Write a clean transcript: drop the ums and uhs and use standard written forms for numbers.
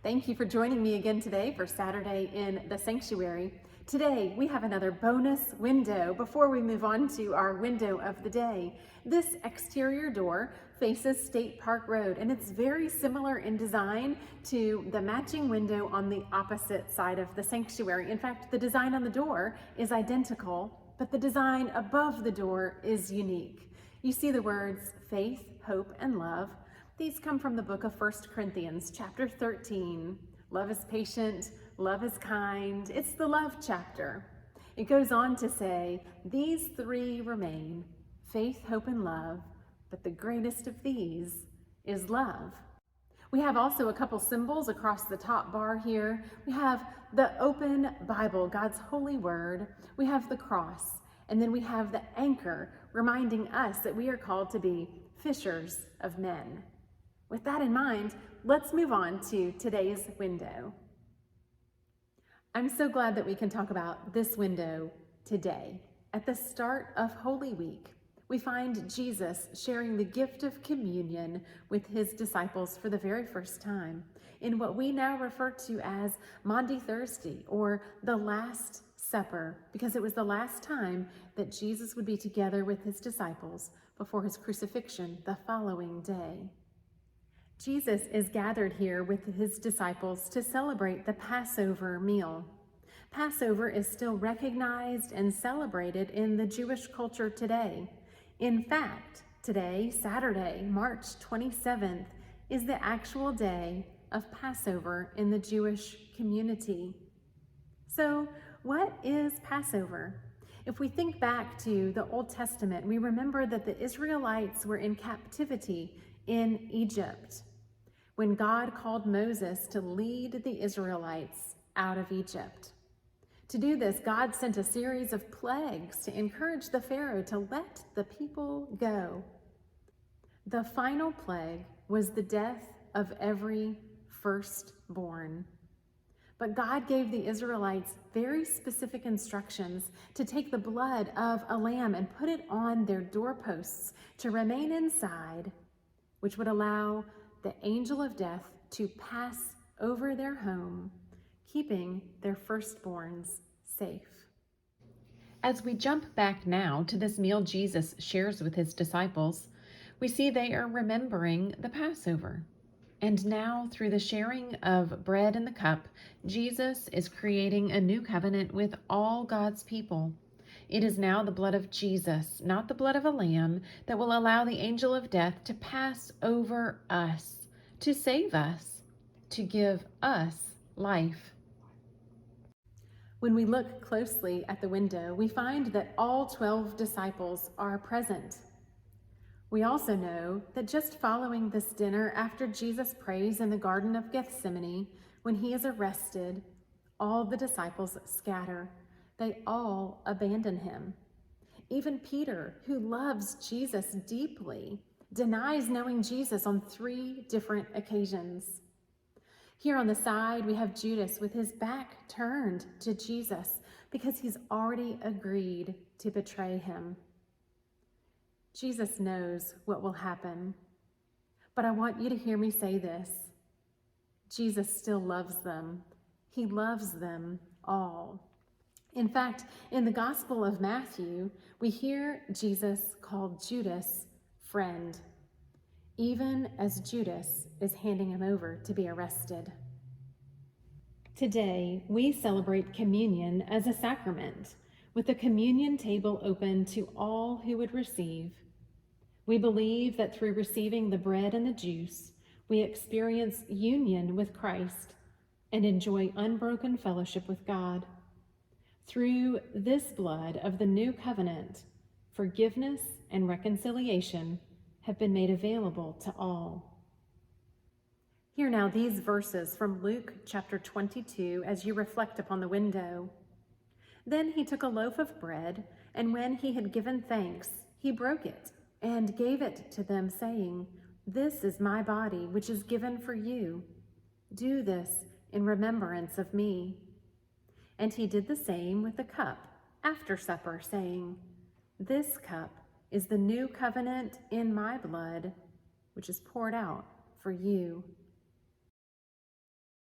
Thank you for joining me again today for Saturday in the Sanctuary. Today we have another bonus window before we move on to our window of the day. This exterior door faces State Park Road, and it's very similar in design to the matching window on the opposite side of the sanctuary. In fact, the design on the door is identical, but the design above the door is unique. You see the words faith, hope, and love. These come from the book of 1 Corinthians, chapter 13. Love is patient, love is kind. It's the love chapter. It goes on to say, these three remain, faith, hope, and love, but the greatest of these is love. We have also a couple symbols across the top bar here. We have the open Bible, God's holy word. We have the cross, and then we have the anchor reminding us that we are called to be fishers of men. With that in mind, let's move on to today's window. I'm so glad that we can talk about this window today. At the start of Holy Week, we find Jesus sharing the gift of communion with his disciples for the very first time in what we now refer to as Maundy Thursday, or the Last Supper, because it was the last time that Jesus would be together with his disciples before his crucifixion the following day. Jesus is gathered here with his disciples to celebrate the Passover meal. Passover is still recognized and celebrated in the Jewish culture today. In fact, today, Saturday, March 27th, is the actual day of Passover in the Jewish community. So, what is Passover? If we think back to the Old Testament, we remember that the Israelites were in captivity in Egypt when God called Moses to lead the Israelites out of Egypt. To do this, God sent a series of plagues to encourage the Pharaoh to let the people go. The final plague was the death of every firstborn. But God gave the Israelites very specific instructions to take the blood of a lamb and put it on their doorposts to remain inside, which would allow the angel of death to pass over their home, keeping their firstborns safe. As we jump back now to this meal Jesus shares with his disciples, we see they are remembering the Passover. And now, through the sharing of bread and the cup, Jesus is creating a new covenant with all God's people. It is now the blood of Jesus, not the blood of a lamb, that will allow the angel of death to pass over us, to save us, to give us life. When we look closely at the window, we find that all 12 disciples are present. We also know that just following this dinner, after Jesus prays in the Garden of Gethsemane, when he is arrested, all the disciples scatter. They all abandon him. Even Peter, who loves Jesus deeply, denies knowing Jesus on 3 different occasions. Here on the side, we have Judas with his back turned to Jesus because he's already agreed to betray him. Jesus knows what will happen, but I want you to hear me say this. Jesus still loves them. He loves them all. In fact, in the Gospel of Matthew, we hear Jesus call Judas friend, even as Judas is handing him over to be arrested. Today, we celebrate communion as a sacrament, with the communion table open to all who would receive. We believe that through receiving the bread and the juice, we experience union with Christ and enjoy unbroken fellowship with God. Through this blood of the new covenant, forgiveness and reconciliation have been made available to all. Hear now these verses from Luke chapter 22 as you reflect upon the window. Then he took a loaf of bread, and when he had given thanks, he broke it and gave it to them, saying, "This is my body, which is given for you. Do this in remembrance of me." And he did the same with the cup after supper, saying, "This cup is the new covenant in my blood, which is poured out for you."